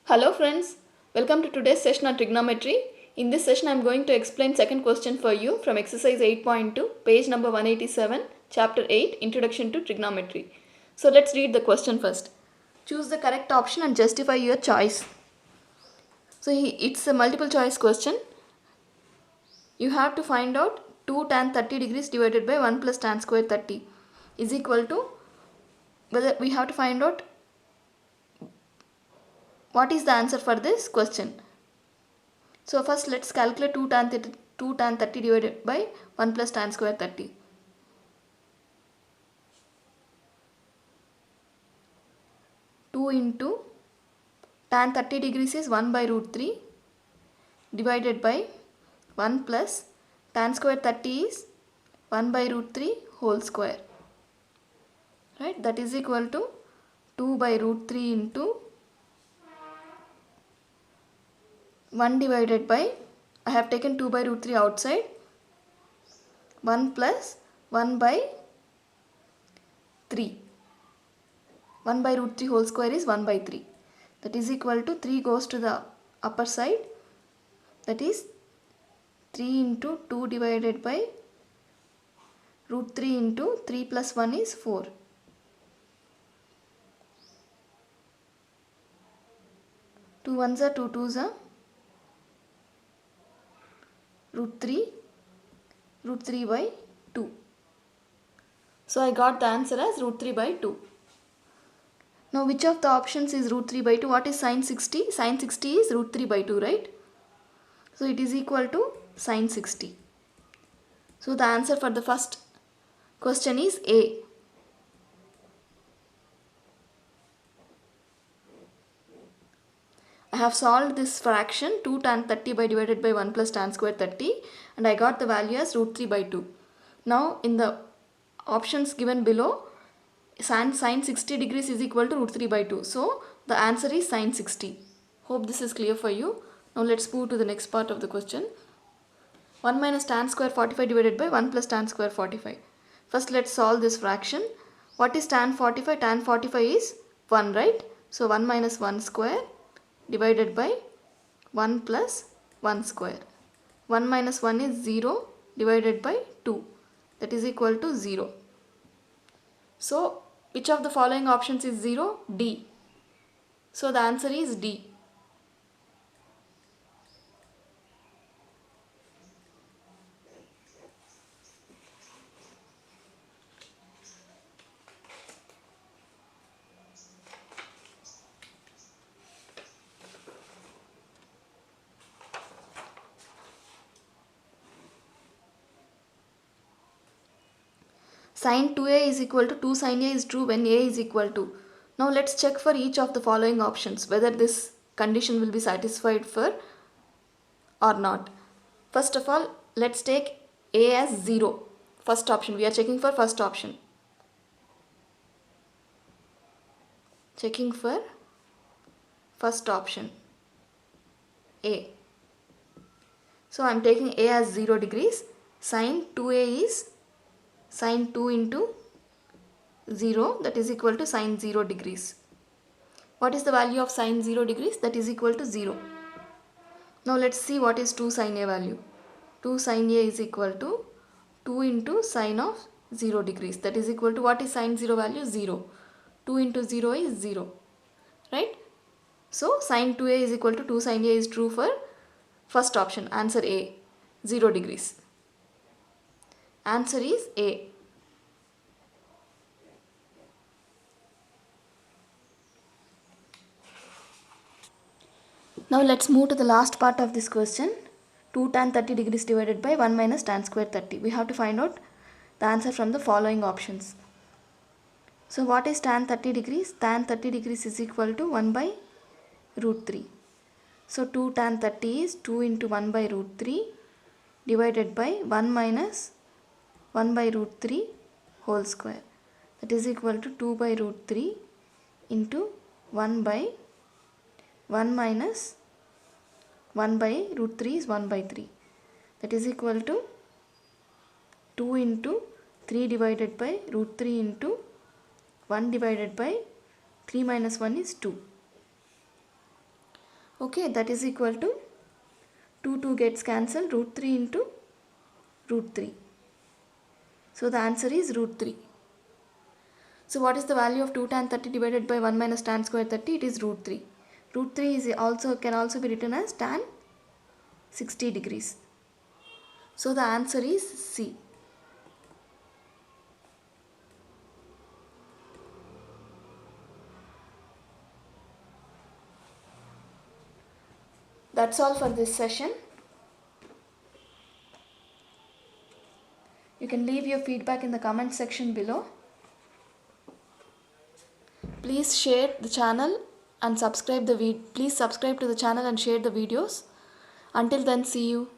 Hello friends, welcome to today's session on trigonometry. In this session I am going to explain second question for you from exercise 8.2, page number 187, chapter 8, Introduction to Trigonometry. So let's read the question first. Choose the correct option and justify your choice. So it's a multiple choice question. You have to find out 2 tan 30 degrees divided by 1 plus tan square 30 is equal to, whether we have to find out what is the answer for this question. So first let's calculate 2 tan 30 divided by 1 plus tan square 30. Two into tan 30 degrees is 1 by root 3 divided by 1 plus tan square 30 is 1 by root 3 whole square. Right, that is equal to 2 by root 3 into 1 divided by, I have taken 2 by root 3 outside, 1 plus 1 by 3. 1 by root 3 whole square is 1 by 3. That is equal to 3 goes to the upper side. That is 3 into 2 divided by root 3 into 3 plus 1 is 4. 2 ones are 2 twos are root 3 by 2. So I got the answer as root 3 by 2. Now which of the options is root 3 by 2? What is sine 60? Sine 60 is root 3 by 2, right? So it is equal to sine 60. So the answer for the first question is A. I have solved this fraction 2 tan 30 by divided by 1 plus tan square 30 and I got the value as root 3 by 2. Now in the options given below, sine 60 degrees is equal to root 3 by 2. So the answer is sine 60. Hope this is clear for you. Now let's move to the next part of the question. 1 minus tan square 45 divided by 1 plus tan square 45. First let's solve this fraction. What is tan 45? Tan 45 is 1, right? So 1 minus 1 square divided by 1 plus 1 square. 1 minus 1 is 0 divided by 2. That is equal to 0. So which of the following options is 0? D. So the answer is D. Sin 2a is equal to 2 sin a is true when a is equal to. Now let's check for each of the following options whether this condition will be satisfied for or not. First of all, let's take a as 0. First option, we are checking for first option. Checking for first option, A. So I am taking a as 0 degrees. Sin 2a is sin 2 into 0, that is equal to sin 0 degrees. What is the value of sin 0 degrees? That is equal to 0. Now let's see what is 2 sin a value. 2 sin a is equal to 2 into sin of 0 degrees. That is equal to, what is sin 0 value? 0. 2 into 0 is 0. Right? So sin 2a is equal to 2 sin a is true for first option. Answer A. 0 degrees. Answer is A. Now let's move to the last part of this question. 2 tan 30 degrees divided by 1 minus tan square 30. We have to find out the answer from the following options. So what is tan 30 degrees? Tan 30 degrees is equal to 1 by root 3. So 2 tan 30 is 2 into 1 by root 3 divided by 1 minus 1 by root 3 whole square. That is equal to 2 by root 3 into 1 by 1 minus 1 by root 3 is 1 by 3. That is equal to 2 into 3 divided by root 3 into 1 divided by 3 minus 1 is 2. Okay, that is equal to 2 gets cancelled, root 3 into root 3. So the answer is root 3. So what is the value of 2 tan 30 divided by 1 minus tan square 30? It is root 3. Root 3 is can also be written as tan 60 degrees. So the answer is C. That's all for this session. You can leave your feedback in the comment section below. Please share the channel and subscribe please subscribe to the channel and share the videos. Until then, see you.